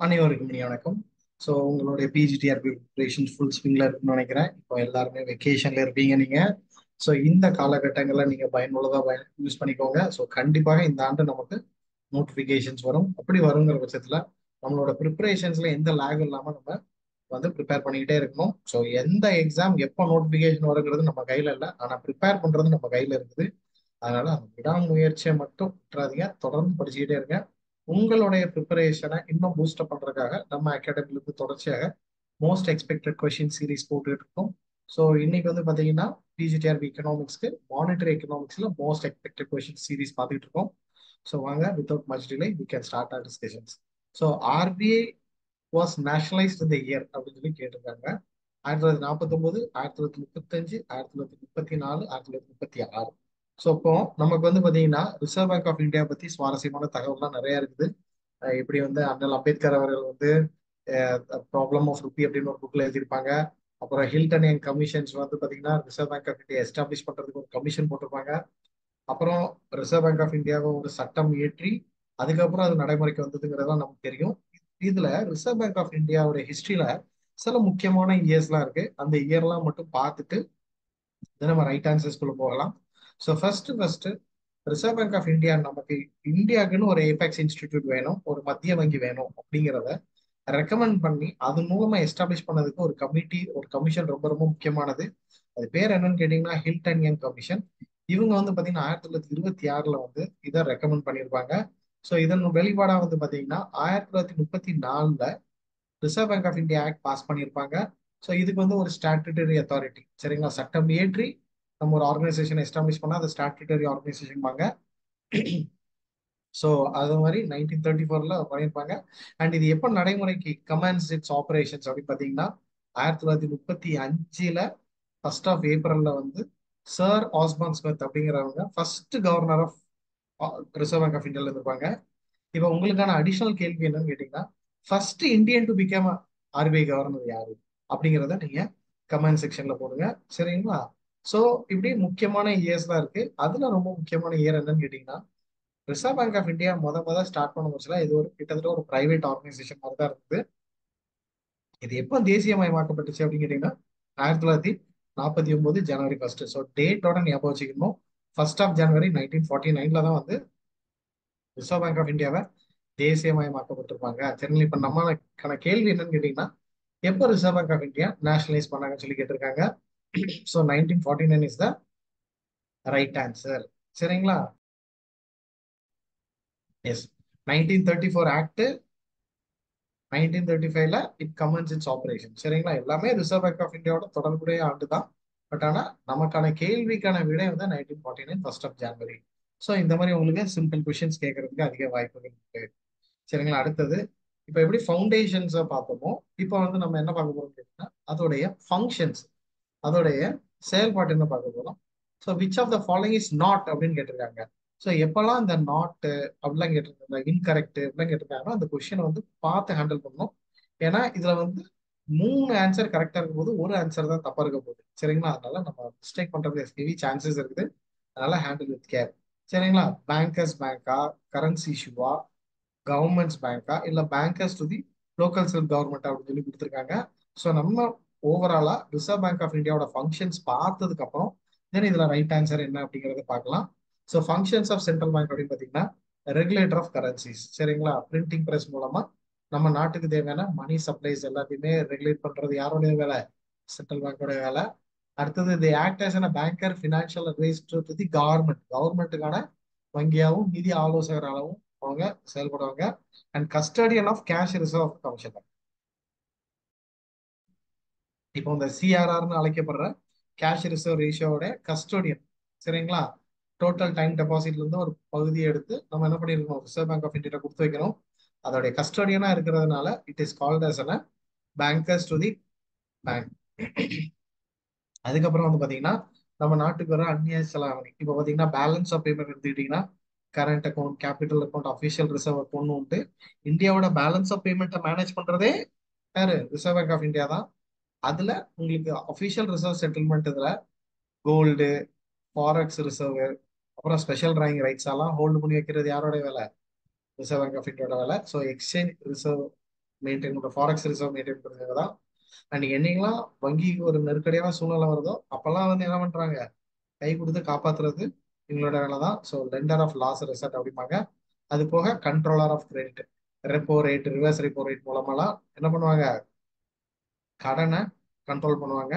அனைவருக்கும் இனிய வணக்கம். ஸோ உங்களுடைய பிஜிடிஆர்பி ப்ரிப்பரேஷன் ஃபுல் ஸ்விங்ல இருக்குன்னு நினைக்கிறேன். இப்போ எல்லாருமே வெக்கேஷன்ல இருப்பீங்க நீங்க. ஸோ இந்த காலகட்டங்களில் நீங்க பயனுள்ளதா யூஸ் பண்ணிக்கோங்க. ஸோ கண்டிப்பாக இந்த ஆண்டு நமக்கு நோட்டிஃபிகேஷன்ஸ் வரும். அப்படி வருங்கிற பட்சத்தில் நம்மளோட ப்ரிப்பரேஷன்ஸ்ல எந்த லேக் இல்லாமல் நம்ம வந்து ப்ரிப்பேர் பண்ணிக்கிட்டே இருக்கணும். ஸோ எந்த எக்ஸாம் எப்போ நோட்டிஃபிகேஷன் வருங்கிறது நம்ம கையில இல்லை, ஆனால் ப்ரிப்பேர் பண்றது நம்ம கையில இருக்குது. அதனால அந்த விடாமுயற்சியை மட்டும் விட்டுறாதீங்க, தொடர்ந்து படிச்சுக்கிட்டே இருங்க. உங்களுடைய ப்ரிப்பரேஷனை இன்னும் பூஸ்டப் பண்றதுக்காக நம்ம அகாடமிலிருந்து தொடர்ச்சியாக மோஸ்ட் எக்ஸ்பெக்டட் கொஸ்டின் சீரிஸ் போட்டுட்டு இருக்கோம். ஸோ இன்னைக்கு வந்து பாத்தீங்கன்னா பிஜிடிஆர்பி எக்கனாமிக்ஸ்க்கு மானிட்டரி எக்கனாமிக்ஸ்ல மோஸ்ட் எக்ஸ்பெக்டட் கொஸ்டின் சீரிஸ் பார்த்துட்டு இருக்கோம். ஸோ வாங்க, without much delay we can start our discussions. So RBI was nationalised இந்த இயர் அப்படின்னு சொல்லி கேட்டிருக்காங்க. 1949, 1935, 1934, 1936. ஸோ இப்போ நமக்கு வந்து பாத்தீங்கன்னா ரிசர்வ் பேங்க் ஆஃப் இந்தியா பத்தி சுவாரஸ்யமான தகவல்லாம் நிறைய இருக்குது. இப்படி வந்து அண்ணல் அம்பேத்கர் அவர்கள் வந்து ப்ராப்ளம் ஆஃப் ருபி அப்படின்னு ஒரு புக்ல எழுதியிருப்பாங்க. அப்புறம் ஹில்டன் அண்ட் கமிஷன்ஸ் வந்து பாத்தீங்கன்னா reserve bank of India establish பண்றதுக்கு ஒரு கமிஷன் போட்டிருப்பாங்க. அப்புறம் ரிசர்வ் பேங்க் ஆஃப் இந்தியாவை ஒரு சட்டம் இயற்றி அதுக்கப்புறம் அது நடைமுறைக்கு வந்ததுங்கிறதெல்லாம் நமக்கு தெரியும். இதுல ரிசர்வ் பேங்க் ஆஃப் இந்தியாவோட ஹிஸ்டரியில சில முக்கியமான இயர்ஸ்லாம் இருக்கு. அந்த இயர்லாம் மட்டும் பார்த்துட்டு நம்ம ரைட் ஆன்சர்ஸ்குள்ள போகலாம். So first reserve bank of India நமக்கு இந்தியாவுக்குன்னு ஒரு ஏபெக்ஸ் இன்ஸ்டிடியூட் வேணும், ஒரு மத்திய வங்கி வேணும் அப்படிங்கிறத ரெக்கமெண்ட் பண்ணி அது மூலமா எஸ்டாப்ளிஷ் பண்ணதுக்கு ஒரு கமிட்டி, ஒரு கமிஷன் ரொம்ப ரொம்ப முக்கியமானது. அது பேர் என்னன்னு கேட்டீங்கன்னா ஹில்டன் யங் கமிஷன். இவங்க வந்து பாத்தீங்கன்னா 1926 வந்து இதை ரெக்கமெண்ட் பண்ணியிருப்பாங்க. ஸோ இதன் வெளிப்பாடா வந்து பாத்தீங்கன்னா 1934 reserve bank of India act pass பண்ணியிருப்பாங்க. ஸோ இதுக்கு வந்து ஒரு ஸ்டாட்யூட்டரி அத்தாரிட்டி, சரிங்களா, சட்டம் இயற்றி நம்ம ஒரு ஆர்கனைசேஷன் எஸ்டாப்ளிஷ் பண்ணா அது ஸ்டாட்யூட்டரி ஆர்கனைசேஷன் பாங்க. ஸோ அது மாதிரி 1934 பண்ணியிருப்பாங்க. அண்ட் இது எப்போ நடைமுறைக்கு கமெண்ட்ஸ் இட்ஸ் ஆப்ரேஷன்ஸ் அப்படின்னு பார்த்தீங்கன்னா 1935 1 வந்து சர் ஆஸ்பான் ஸ்மித் அப்படிங்கிறவங்க first governor of reserve bank of இந்தியாவில் இருப்பாங்க. இப்போ உங்களுக்கான அடிஷனல் கேள்வி என்னன்னு கேட்டீங்கன்னா first Indian to become RBI governor யாரு அப்படிங்கிறத நீங்க கமெண்ட் செக்ஷன்ல போடுங்க, சரிங்களா. ஸோ இப்படி முக்கியமான இயர்ஸ் தான் இருக்கு. அதுல ரொம்ப முக்கியமான இயர் என்னன்னு கேட்டீங்கன்னா ரிசர்வ் பேங்க் ஆஃப் இந்தியா முத ஸ்டார்ட் பண்ண முச்சுல இது ஒரு கிட்டத்தட்ட ஒரு பிரைவேட் ஆர்கனைசேஷன் மாதிரி தான் இருக்குது. இது எப்போ தேசியமயமாக்கப்பட்டுச்சு அப்படின்னு கேட்டீங்கன்னா 1949 ஜனவரி 1. ஸோ டேட்டோட ஞாபகம் வச்சுக்கணும். 1 ஜனவரி 1949 தான் வந்து ரிசர்வ் பேங்க் ஆஃப் இந்தியாவை தேசியமயமாக்கப்பட்டிருப்பாங்க. சரிங்களா, இப்ப நம்மளுக்கான கேள்வி என்னன்னு கேட்டீங்கன்னா எப்போ reserve bank of India nationalise பண்ணாங்கன்னு சொல்லி கேட்டிருக்காங்க. So 1949 is the right answer, சரிங்களா. Yes, 1934 act, 1935 it commences its operation, சரிங்களா. எல்லாமே ரிசர்வ் பேங்க் ஆஃப் இந்தியாவோட தொடர்புடைய ஆண்டு தான். பட் ஆனா நமக்கான கேள்விக்கான விடை வந்து 1949 ஜனவரி. ஸோ இந்த மாதிரி உங்களுக்கு சிம்பிள் கொஷின்ஸ் கேட்கறதுக்கு அதிக வாய்ப்புகள் இருக்கு, சரிங்களா. அடுத்தது இப்போ எப்படி ஃபவுண்டேஷன்ஸை பார்த்தோமோ இப்போ வந்து நம்ம என்ன பார்க்க போறோம் கேட்டீங்கன்னா அதோடைய ஃபங்க்ஷன்ஸ், அதோடைய செயல்பாடு என்ன பார்க்க போறோம். So which of the following is not அப்படின்னு கேட்டிருக்காங்க. ஸோ எப்பெல்லாம் இந்த நாட் அப்படிலாம் கேட்டிருக்காங்க, இன்கரெக்ட் அப்படிலாம் கேட்டிருக்காங்க, அந்த கொஸ்டினை வந்து பார்த்து ஹேண்டில் பண்ணணும். ஏன்னா இதுல வந்து 3 ஆன்சர் கரெக்டா இருக்கும் போது ஒரு ஆன்சர் தான் தப்பா இருக்க போகுது, சரிங்களா. அதனால நம்ம மிஸ்டேக் பண்றது ஹெவி சான்சஸ் இருக்குது. அதனால ஹேண்டில் வித் கேர், சரிங்களா. பேங்கர்ஸ் பேங்கா, கரன்சி இஷ்யூவா, கவர்மெண்ட்ஸ் பேங்கா, இல்ல bankers to the local self government அப்படின்னு சொல்லி கொடுத்துருக்காங்க. ஸோ நம்ம ஓவராலா ரிசர்வ் பேங்க் ஆஃப் இந்தியாவோட ஃபங்க்ஷன்ஸ் பார்த்ததுக்கு அப்புறம் தென் இதுல ரைட் ஆன்சர் என்ன அப்படிங்கறத பார்க்கலாம். So functions of central bank அப்படின்னு பார்த்தீங்கன்னா ரெகுலேட்டர் ஆஃப் கரன்சிஸ், சரிங்களா. பிரிண்டிங் பிரஸ் மூலமா நம்ம நாட்டுக்கு தேவையான மணி சப்ளைஸ் எல்லாத்தையுமே ரெகுலேட் பண்றது யாருடைய வேலை? சென்ட்ரல் பேங்கோட வேலை. அடுத்தது the act as a banker financial adviser to the government, கவர்மெண்ட்டுக்கான வங்கியாகவும் நிதி ஆலோசகராகவும் அவங்க செயல்படுவாங்க. And custodian of cash reserve commission. இப்போ இந்த சிஆர்ஆர்னு அழைக்கப்படுற கேஷ் ரிசர்வ் ரேஷியோட கஸ்டோடியன், சரிங்களா. டோட்டல் டைம் டெபாசிட்ல இருந்து ஒரு பகுதியை எடுத்து நம்ம என்ன பண்ணிருக்கோம், ரிசர்வ் பேங்க் ஆஃப் இந்தியா கொடுத்து வைக்கணும். அதோடைய கஸ்டோடியனா இருக்கிறதுனால it is called as a bankers to the bank. அதுக்கப்புறம் வந்து பாத்தீங்கன்னா நம்ம நாட்டுக்கு வர அந்நிய செலாவணி, இப்போ பாத்தீங்கன்னா பேலன்ஸ் ஆஃப் பேமெண்ட் எடுத்துக்கிட்டீங்கன்னா current account, capital account, official reserve account உண்டு. இந்தியாவோட பேலன்ஸ் ஆஃப் பேமெண்ட்டை மேனேஜ் பண்றதே யாரு? ரிசர்வ் பேங்க் ஆஃப் இந்தியா தான். அதுல உங்களுக்கு அஃபிஷியல் ரிசர்வ் செட்டில்மெண்ட் இதுல கோல்டு, ஃபாரெக்ஸ் ரிசர்வ், அப்புறம் ஸ்பெஷல் டிராயிங் ரைட்ஸ் எல்லாம் ஹோல்டு பண்ணி வைக்கிறது யாரோட வேலை? ரிசர்வ் பேங்க் ஆஃப் இந்தியாவோட வேலை. ஸோ எக்ஸ்சேஞ்ச் ரிசர்வ் மெயின்டைன் பண்ற ஃபாரெக்ஸ் ரிசர்வ் மெயின்டைன் பண்றதுக்காக தான். அண்ட் என்னைக்கெல்லாம் வங்கிக்கு ஒரு நெருக்கடியான சூழ்நிலை வருதோ அப்பெல்லாம் வந்து என்ன பண்றாங்க, கை கொடுத்து காப்பாத்துறது இவங்களோட வேலை தான். So lender of last resort அப்படிம்பாங்க. அது போக controller of credit, repo rate, reverse repo rate மூலமெல்லாம் என்ன பண்ணுவாங்க, கடனை கண்ட்ரோல் பண்ணுவாங்க.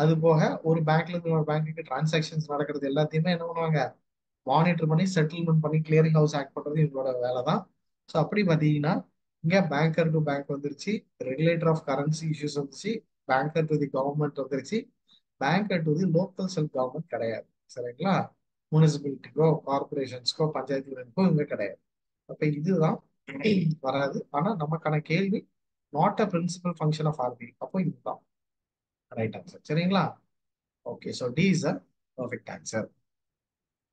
அது போக ஒரு பேங்க்ல இருந்து ஒரு பேங்க்குக்கு டிரான்சாக்ஷன்ஸ் நடக்கிறது எல்லாத்தையுமே என்ன பண்ணுவாங்க, மானிட்டர் பண்ணி செட்டில்மெண்ட் பண்ணி கிளியரிங் ஹவுஸ் ஆக்ட் பண்றது இவங்களோட வேலை தான். ஸோ அப்படி பார்த்தீங்கன்னா இங்க பேங்கர் டு பேங்க் வந்துருச்சு, ரெகுலேட்டர் ஆஃப் கரன்சி இஷ்யூஸ் வந்துச்சு, பேங்கர் டு தி கவர்மெண்ட் வந்துருச்சு, banker to the local self government கிடையாது. சரிங்களா? முனிசிபாலிட்டிக்கோ கார்பரேஷன்ஸ்க்கோ பஞ்சாயத்து யூனியனுக்கோ இங்க கிடையாது. அப்ப இதுதான் வராது. ஆனா நமக்கான கேள்வி not a principal function of RBI, அப்போ இதுதான் ரைட் ஆன்சர். சரிங்களா? Okay, so D is a perfect answer.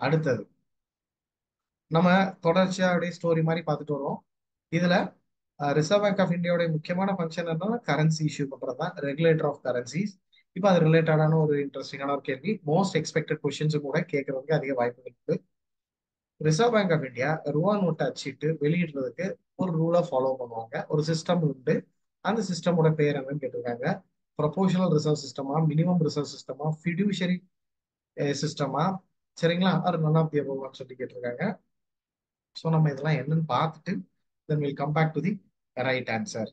அடுத்தது நம்ம தொடர்ச்சியா அப்படியே ஸ்டோரி மாதிரி பார்த்துட்டு வரோம். இதுல ரிசர்வ் பேங்க் ஆஃப் இந்தியாவோட முக்கியமான ஃபங்க்ஷன் என்னன்னா கரன்சி இஷ்யூ பண்றது தான், ரெகுலேட்டர் ஆஃப் கரன்சிஸ். இப்போ அது ரிலேட்டடான ஒரு இன்ட்ரெஸ்டிங்கான ஒரு கேள்வி, மோஸ்ட் எக்ஸ்பெக்டட் கொஸ்டின்ஸும் கூட கேட்கறதுக்கு அதிக வாய்ப்பு இருக்கு. ரிசர்வ் பேங்க் ஆஃப் இந்தியா ரூபா நோட்டை அச்சிட்டு வெளியிடுறதுக்கு ஒரு ரூலை ஃபாலோ பண்ணுவாங்க, ஒரு சிஸ்டம் உண்டு. அந்த சிஸ்டமோட பேர் என்னன்னு கேட்டிருக்காங்க. ப்ரொபோஷனல் ரிசர்வ் சிஸ்டமா, மினிமம் ரிசர்வ் சிஸ்டமா, ஃபிடியூஷரி சிஸ்டமா, சரிங்களா, அது நன் ஆஃப் தி அபவ்னு சொல்லி கேட்டிருக்காங்க. ஸோ நம்ம இதெல்லாம் என்னன்னு பார்த்துட்டு then will come back to the right answer.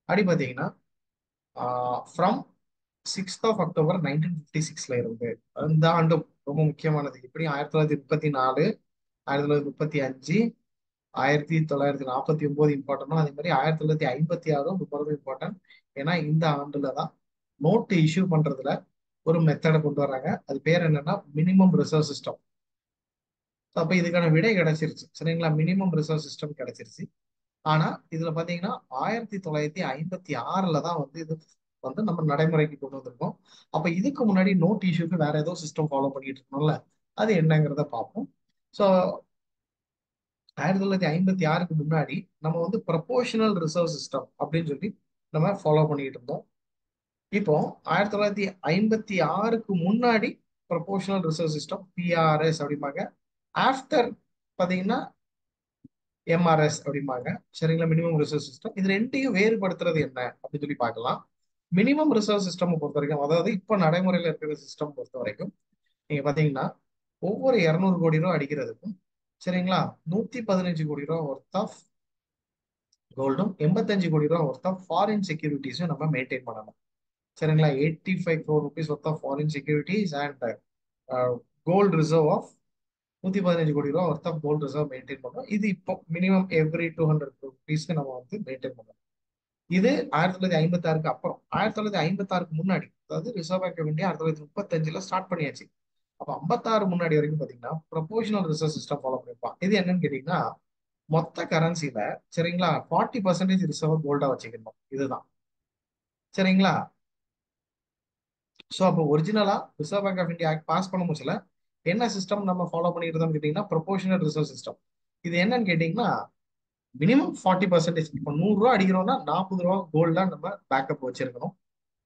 அப்படி பார்த்தீங்கன்னா ஃப்ரம் 6 அக்டோபர் 1956 இருந்து அந்த ஆண்டும் ரொம்ப முக்கியமானது. இப்படி 1934, 1935, 1949 இம்பார்ட்டன்டும், அதே மாதிரி 1956 ரொம்ப ரொம்ப இம்பார்ட்டன்ட். ஏன்னா இந்த ஆண்டுல தான் நோட்டு இஷ்யூ பண்றதுல ஒரு மெத்தடை கொண்டு வர்றாங்க. அது பேர் என்னன்னா மினிமம் ரிசர்வ் சிஸ்டம். அப்ப இதுக்கான விடை கிடைச்சிருச்சு. சரிங்களா? மினிமம் ரிசர்வ் சிஸ்டம் கிடைச்சிருச்சு. ஆனா இதுல பாத்தீங்கன்னா 1956 தான் வந்து இது வந்து நம்ம நடைமுறைக்கு கொண்டு வந்திருக்கோம். அப்ப இதுக்கு முன்னாடி நோட் இஷ்யூக்கு வேற ஏதோ சிஸ்டம் ஃபாலோ பண்ணிட்டு இருக்கோம்ல, அது என்னங்கிறத பார்ப்போம். ஸோ 1956க்கு முன்னாடி நம்ம வந்து ப்ரொபோஷனல் ரிசர்வ் சிஸ்டம் அப்படின்னு சொல்லி நம்ம ஃபாலோ பண்ணிட்டு இருந்தோம். இப்போ 1956க்கு முன்னாடி ப்ரொபோஷனல் ரிசர்வ் சிஸ்டம் பிஆர்எஸ் அப்படிம்பாங்க. ஆஃப்டர் பாத்தீங்கன்னா எம்ஆர்எஸ் அப்படிம்பாங்க. சரிங்களா? Minimum reserve system. இது ரெண்டையும் வேறுபடுத்துறது என்ன அப்படின்னு சொல்லி பார்க்கலாம். மினிமம் ரிசர்வ் சிஸ்டம் பொறுத்த வரைக்கும், அதாவது இப்போ நடைமுறையில் இருக்கிற சிஸ்டம் பொறுத்த வரைக்கும் நீங்க பாத்தீங்கன்னா ஒவ்வொரு 200 கோடி ரூபா அடிக்கிறதுக்கும், சரிங்களா, 115 கோடி ரூபா ஒர்த் ஆஃப் கோல்டும், 85 கோடி ரூபா ஒர்த் ஆஃப் ஃபாரின் செக்யூரிட்டிஸும் நம்ம மெயின்டைன் பண்ணணும். சரிங்களா? 85 crore rupees worth of foreign securities and gold reserve of 115 கோடி ரூபா worth of gold reserve maintain பண்ணணும். இது இப்போ மினிமம் எவ்ரி 200 crore rupees நம்ம வந்து மெயின்டைன் பண்ணணும். இது 1956க்கு அப்புறம். 1956க்கு முன்னாடி, அதாவது reserve bank of India 1935 start பண்ணியாச்சு. அப்ப 56 முன்னாடி வரைக்கும் பாத்தீங்கன்னா ப்ரொபோஷனல் ரிசர்வ் சிஸ்டம் ஃபாலோ பண்ணிருப்பான். இது என்னன்னு கேட்டீங்கன்னா மொத்த கரன்சில, சரிங்களா, 40% ரிசர்வ் கோல்டா வச்சுக்கணும். இதுதான். சரிங்களா? ஸோ அப்போ ஒரிஜினலா reserve bank of India act pass பண்ண முடிச்சல என்ன சிஸ்டம் நம்ம ஃபாலோ பண்ணிட்டு இருந்தோம்னு கேட்டீங்கன்னா ப்ரொபோஷனல் ரிசர்வ் சிஸ்டம். இது என்னன்னு கேட்டீங்கன்னா மினிமம் 40%. இப்போ 100 ரூபா அடிக்கிறோம்னா 40 ரூபா கோல்டா நம்ம பேக்கப் வச்சிருக்கணும்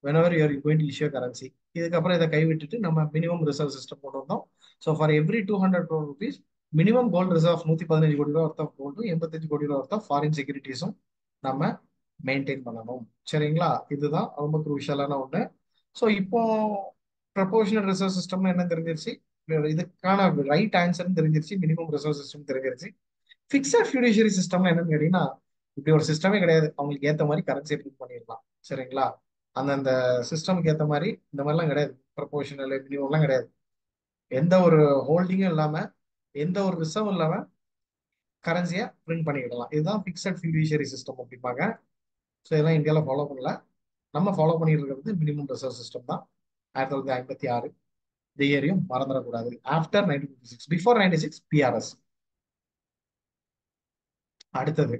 whenever you are going to issue currency. இதுக்கப்புறம் இதை கைவிட்டுட்டு நம்ம மினிமம் ரிசர்வ் சிஸ்டம் கொண்டு வந்தோம். So for every 200 crore rupees minimum gold reserve 115 கோடி ரூபா ஒர்த் ஆஃப் கோல்டும், 85 கோடி ரூபா ஒர்த் ஆஃப் ஃபாரின் செக்யூரிட்டிஸும் நம்ம மெயின்டைன் பண்ணணும். சரிங்களா? இதுதான் ரொம்ப குரூஷியலான ஒண்ணு. ஸோ இப்போ ப்ரொபோஷனல் ரிசர்வ் சிஸ்டம்னு என்ன தெரிஞ்சிருச்சு, இதுக்கான ரைட் ஆன்சர் தெரிஞ்சிருச்சு, மினிமம் ரிசர்வ் சிஸ்டம் தெரிஞ்சிருச்சு. பிக்சட் ஃபியூடிஷரி சிஸ்டம் என்னன்னு கேட்டீங்கன்னா இப்படி ஒரு சிஸ்டமே கிடையாது. அவங்களுக்கு ஏத்த மாதிரி கரன்சி பிரிண்ட் பண்ணிடலாம். சரிங்களா? அந்தந்த சிஸ்டமுக்கு ஏத்த மாதிரி இந்த மாதிரிலாம் கிடையாது. ப்ரொபோஷனல் மினிமம்லாம் கிடையாது. எந்த ஒரு ஹோல்டிங்கும் இல்லாம, எந்த ஒரு ரிசர்வும் இல்லாம கரன்சியை பிரிண்ட் பண்ணிக்கிடலாம். இதுதான் பிக்சட் ஃபியூடிஷரி சிஸ்டம் அப்படிம்பாங்க. ஸோ இதெல்லாம் இந்தியாவில் ஃபாலோ பண்ணல. நம்ம ஃபாலோ பண்ணிட்டு இருக்கிறது மினிமம் ரிசர்வ் சிஸ்டம் தான். 1956 இந்த இயரையும் மறந்துடக்கூடாது. After 1956, before 96 BRS. அடுத்தது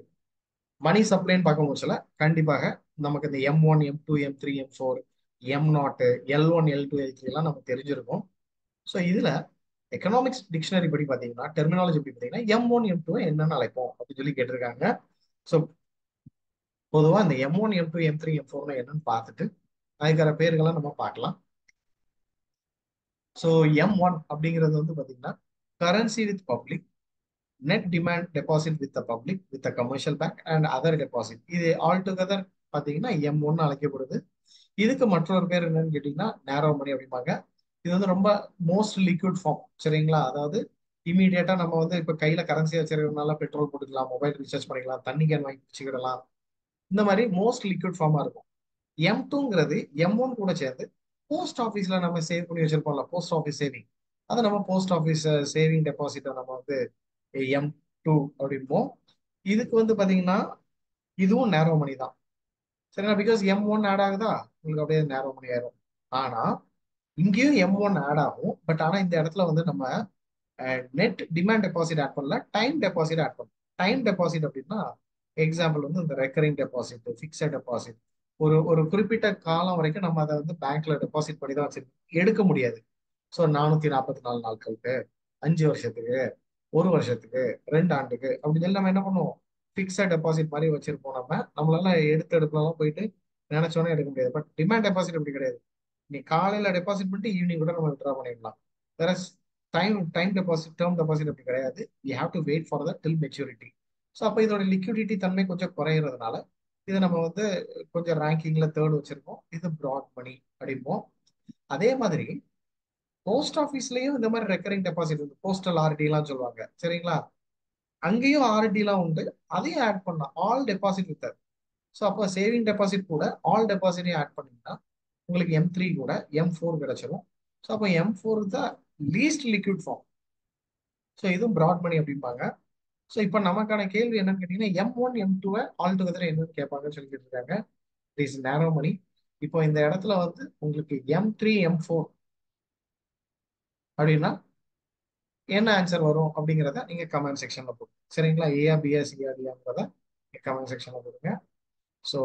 மணி சப்ளைன்னு பார்க்க முடிச்சல கண்டிப்பாக நமக்கு இந்த M1, M2, M3, M4, M0, L1, L2, L3 எல்லாம் நமக்கு தெரிஞ்சிருக்கும். ஸோ இதுல எக்கனாமிக்ஸ் டிக்ஷனரி படி பாத்தீங்கன்னா, டெர்மினாலஜி படி பாத்தீங்கன்னா M1, M2 என்னன்னு அழைப்போம் அப்படின்னு சொல்லி கேட்டிருக்காங்க. ஸோ பொதுவா இந்த M1, M2, M3, M4 என்னன்னு பார்த்துட்டு அதுக்கான பேர்களை நம்ம பார்க்கலாம். ஸோ M1 அப்படிங்கிறது வந்து பாத்தீங்கன்னா currency with public, net demand deposit with the public, with the commercial bank and other deposit. இது ஆல் டுகெதர் பார்த்தீங்கன்னா M1 அழைக்கப்படுது. இதுக்கு மற்றொரு பேர் என்னன்னு கேட்டீங்கன்னா நேரோ மணி அப்படிம்பாங்க. இது வந்து ரொம்ப மோஸ்ட் லிக்விட் ஃபார்ம். சரிங்களா? அதாவது இமீடியட்டா நம்ம வந்து இப்ப கையில கரன்சி வச்சிருக்கறதுனால பெட்ரோல் போட்டுக்கலாம், மொபைல் ரீசார்ஜ் பண்ணிக்கலாம், தண்ணி கேன் வாங்கி வச்சுக்கிடலாம். இந்த மாதிரி மோஸ்ட் லிக்விட் ஃபார்மா இருக்கும். M2ங்கிறது M1 கூட சேர்ந்து போஸ்ட் ஆஃபீஸ்ல நம்ம சேவ் பண்ணி வச்சிருப்போம்ல, போஸ்ட் ஆஃபீஸ் சேவிங். அதை நம்ம போஸ்ட் ஆஃபீஸ் சேவிங் டெபாசிட்டை நம்ம வந்து M2 அப்படிம்போம். இதுக்கு வந்து பாத்தீங்கன்னா இதுவும் நேரோ மணி தான். சரிங்களா? பிகாஸ் M1 ஆட் ஆகுதா, உங்களுக்கு அப்படியே நேரோ மணி ஆயிரும். ஆனா இங்கேயும் M1 ஆட் ஆகும். பட் ஆனா இந்த இடத்துல வந்து நம்ம நெட் டிமாண்ட் டெபாசிட் ஆட் பண்ணல, டைம் டெபாசிட் ஆட் பண்ணலாம். டைம் டெபாசிட் அப்படின்னா எக்ஸாம்பிள் வந்து இந்த ரெக்கரிங் டெபாசிட், ஃபிக்ஸட் டெபாசிட், ஒரு ஒரு குறிப்பிட்ட காலம் வரைக்கும் நம்ம அதை வந்து பேங்க்ல டெபாசிட் பண்ணி தான் வச்சிருக்கோம், எடுக்க முடியாது. ஸோ 444 நாட்களுக்கு, 5 வருஷத்துக்கு, 1 வருஷத்துக்கு, 2 ஆண்டுக்கு அப்படின்னு சொல்லி நம்ம என்ன பண்ணுவோம், ஃபிக்ஸட் டெபாசிட் மாதிரி வச்சிருப்போம். நம்மளால எடுத்து எடுக்கலாம் போயிட்டு நினைச்சோன்னே எடுக்க முடியாது. பட் டிமாண்ட் டெபாசிட் அப்படி கிடையாது. நீ காலையில டெபாசிட் பண்ணிட்டு ஈவினிங் கூட நம்ம வித்ட்ரா பண்ணிடலாம். வேற time time deposit, term deposit அப்படி கிடையாது. You have to wait for the till maturity. So அப்போ இதோட லிக்விடிட்டி தன்மை கொஞ்சம் குறையிறதுனால இதை நம்ம வந்து கொஞ்சம் ரேங்கிங்ல தேர்ட் வச்சிருக்கோம். இது ப்ராட் மணி அப்படிம்போம். அதே மாதிரி போஸ்ட் ஆஃபீஸ்லயும் இந்த மாதிரி ரெக்கரிங் டெபாசிட் இருக்கு, போஸ்டல் ஆர்டிலாம் சொல்லுவாங்க. சரிங்களா? அங்கேயும் ஆர்டிலாம் உண்டு. அதையும் ஆட் பண்ணலாம், ஆல் டெபாசிட் வித். ஸோ அப்போ சேவிங் டெபாசிட் கூட ஆல் டெபாசிட்டையும் ஆட் பண்ணீங்கன்னா உங்களுக்கு M3 கூட M4 கிடைச்சிரும். ஸோ அப்போ M4 தான் லீஸ்ட் லிக்விட் ஃபார்ம். ஸோ இதுவும் ப்ராட் மணி அப்படிம்பாங்க. ஸோ இப்போ நமக்கான கேள்வி என்னன்னு கேட்டீங்கன்னா M1 M2 ஆல் டுகெதர் என்னன்னு கேட்பாங்கன்னு சொல்லி கேட்டிருக்காங்க. இஸ் நேரோ மணி. இப்போ இந்த இடத்துல வந்து உங்களுக்கு M3 M4 அப்படின்னா என்ன ஆன்சர் வரும் அப்படிங்கிறத நீங்க கமெண்ட் செக்ஷன்ல போடுங்க. சரிங்களா? ஏஆ பிஆ சிஆ டிஆங்கிறத கமெண்ட் செக்ஷன்ல போடுங்க. ஸோ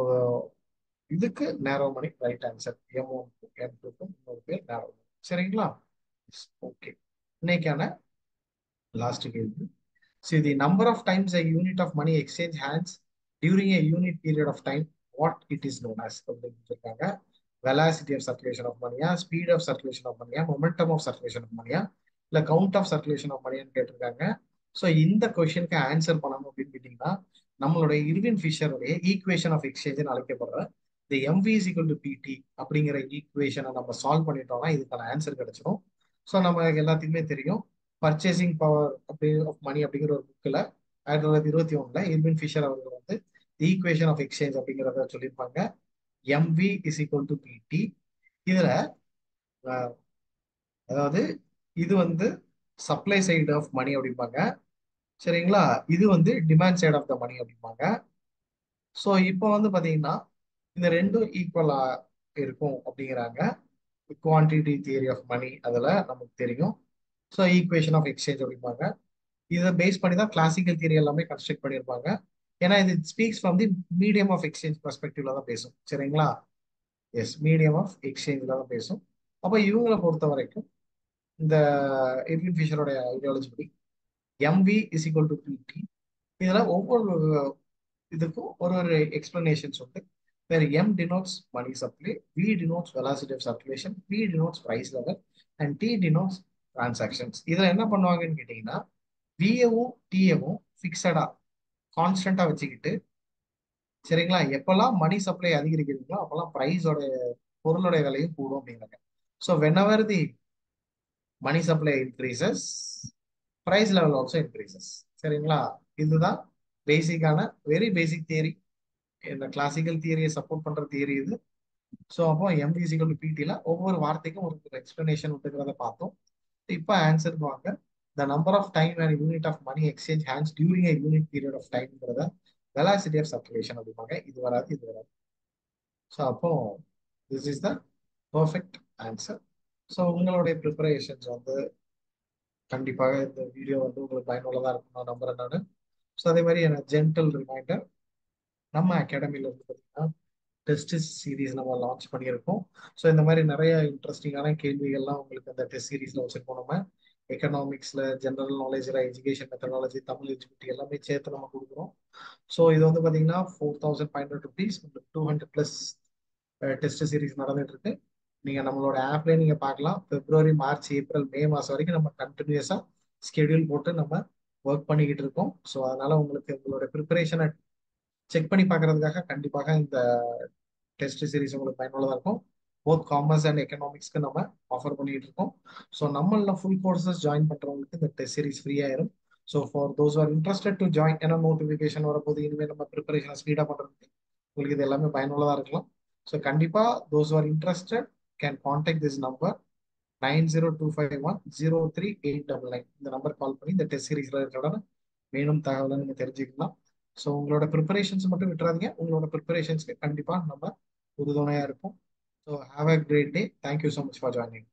இதுக்கு நேரோ மணி ரைட் ஆன்சர். M1 M2க்கும் இன்னொரு பேர் நேரோ மணி. சரிங்களா? ஓகே. இன்னைக்கான லாஸ்ட் கேள்வி. See the number of times a unit of money exchange hands during a unit period of time, what it is known as அப்படின்னு சொல்லியிருக்காங்க. velocity of circulation of money, speed of circulation of money, momentum of circulation of money, இல்ல count of circulation of money கேட்டிருக்காங்க. So இந்த கொஸ்டினுக்கு answer பண்ணணும் அப்படின்னு கேட்டீங்கன்னா நம்மளுடைய இர்வின் ஃபிஷருடைய ஈக்குவேஷன் ஆஃப் எக்ஸ்சேஞ்ச் அழைக்கப்படுற இந்த எம்வி இஸ் ஈக்குவல் டு பிடி அப்படிங்கிற ஈக்குவேஷனை நம்ம சால்வ் பண்ணிட்டோம்னா இதுக்கான ஆன்சர் கிடைச்சிடும். ஸோ நம்ம எல்லாத்துக்குமே தெரியும், பர்ச்சேசிங் பவர் அப்படி ஆஃப் மணி அப்படிங்கிற ஒரு புக்கில் 1921 இர்வின் ஃபிஷர் அவர்கள் வந்து ஈக்குவேஷன் ஆஃப் எக்ஸ்சேஞ்ச் அப்படிங்கிறத சொல்லியிருப்பாங்க. MV is equal to PT. இதுல அஹ், அதாவது இது வந்து சப்ளை சைடு ஆஃப் மணி அப்படிம்பாங்க. சரிங்களா? இது வந்து டிமாண்ட் சைடு ஆஃப் த மணி அப்படிம்பாங்க. ஸோ இப்போ வந்து பாத்தீங்கன்னா இந்த ரெண்டும் ஈக்குவலா இருக்கும் அப்படிங்கிறாங்க. குவான்டிட்டி தியரி ஆஃப் மணி அதுல நமக்கு தெரியும். ஸோ ஈக்குவேஷன் ஆஃப் எக்ஸ்சேஞ்ச் அப்படிம்பாங்க. இதை பேஸ் பண்ணி தான் கிளாசிக்கல் தியரி எல்லாமே கன்ஸ்ட்ரக்ட் பண்ணியிருப்பாங்க. ஏன்னா இது speaks from the medium of exchange பெர்ஸ்பெக்டிவ்ல தான் பேசும். சரிங்களா? எஸ், மீடியம் ஆஃப் எக்ஸ்சேஞ்சில் தான் பேசும். அப்போ இவங்களை பொறுத்த வரைக்கும் இந்த எட்வின் ஃபிஷரோட ஐடியாலஜி படி MV is equal to PT. இதுல ஒவ்வொரு இதுக்கும் ஒரு ஒரு எக்ஸ்பிளனேஷன்ஸ் உண்டு. வேற M denotes money supply, V denotes velocity of circulation, P denotes price level and T denotes transactions. இதுல என்ன பண்ணுவாங்கன்னு கேட்டீங்கன்னா விஏவும் டிஏவும் ஃபிக்ஸடா கான்ஸ்டன்டா வச்சுக்கிட்டு, சரிங்களா, எப்பெல்லாம் மணி சப்ளை அதிகரிக்கிறீங்களோ அப்பெல்லாம் பிரைஸோட பொருளோட விலையும் கூடும் அப்படிங்கிறாங்க. So whenever the money supply increases, price level also increases. சரிங்களா? இதுதான் பேசிக்கான வெரி பேசிக் தியரி. இந்த கிளாசிக்கல் தியரியை சப்போர்ட் பண்ற தியரி இது. ஸோ அப்போ எம்பிசிக்கல் பிடில ஒவ்வொரு வார்த்தைக்கும் ஒரு எக்ஸ்பிளனேஷன் விட்டுக்கிறத பார்த்தோம். இப்போ ஆன்சர் வாங்க. The number of time and unit of money exchange hands during a unit period of டைம்ங்கிறத வெலாசிட்டி ஆஃப் சர்க்குலேஷன் அப்படிம்பாங்க. இது வராது, இது வராது. ஸோ அப்போ this is the perfect answer. So உங்களுடைய ப்ரிப்பரேஷன்ஸ் வந்து கண்டிப்பாக இந்த வீடியோ வந்து உங்களுக்கு பயனுள்ளதாக இருக்கும் நான் நம்புறேன் நான். ஸோ அதே மாதிரி எனக்கு ஜென்டல் ரிமைண்டர், நம்ம அகாடமில இருந்து பார்த்தீங்கன்னா டெஸ்ட் சீரீஸ் நம்ம லான்ச் பண்ணியிருக்கோம். ஸோ இந்த மாதிரி நிறைய இன்ட்ரெஸ்டிங்கான கேள்விகள்லாம் உங்களுக்கு அந்த டெஸ்ட் சீரீஸ்ல வச்சிருக்கோம். நம்ம எக்கனாமிக்ஸ்ல, ஜெனரல் நாலேஜ்ல, எஜுகேஷன் மெத்தடாலஜி, தமிழ் எஜுபிலிட்டி எல்லாமே சேர்த்து நம்ம கொடுக்குறோம். ஸோ இது வந்து பார்த்தீங்கன்னா 4500 rupees, 200+ டெஸ்ட் சீரீஸ் நடந்துட்டு இருக்கு. நீங்க நம்மளோட ஆப்லேயே நீங்க பார்க்கலாம். பிப்ரவரி, மார்ச், ஏப்ரல், மே மாசம் வரைக்கும் நம்ம கண்டினியூஸா ஸ்கெடியூல் போட்டு நம்ம ஒர்க் பண்ணிக்கிட்டு இருக்கோம். ஸோ அதனால உங்களுக்கு உங்களோட ப்ரிப்பரேஷனை செக் பண்ணி பார்க்கறதுக்காக கண்டிப்பாக இந்த டெஸ்ட் சீரிஸ் உங்களுக்கு பயனுள்ளதாக இருக்கும். போத் காமர்ஸ் அண்ட் எக்கனாமிக்ஸ்க்கு நம்ம ஆஃபர் பண்ணிட்டு இருக்கோம். ஸோ நம்மள ஃபுல் கோர்சஸ் ஜாயின் பண்றவங்களுக்கு இந்த டெஸ்ட் சீரிஸ் ஃப்ரீ ஆயிரும். So for those are interested to join, ஏன்னா நோட்டிஃபிகேஷன் வரப்போது, இனிமேல் நம்ம ப்ரிப்பரேஷன் ஸ்பீடாக பண்றதுக்கு உங்களுக்கு இது எல்லாமே பயனுள்ளதாக இருக்கலாம். ஸோ கண்டிப்பா those are interested can contact this number 9025103899. இந்த நம்பர் கால் பண்ணி இந்த டெஸ்ட் சீரிஸ் ரிலேட்டடான மேலும் தகவலை நீங்க தெரிஞ்சுக்கலாம். ஸோ உங்களோட ப்ரிப்பரேஷன்ஸ் மட்டும் விட்டுறாதீங்க. உங்களோட ப்ரிப்பரேஷன்ஸ்க்கு கண்டிப்பா நம்ம உறுதுணையா இருப்போம். So have a great day. Thank you so much for joining.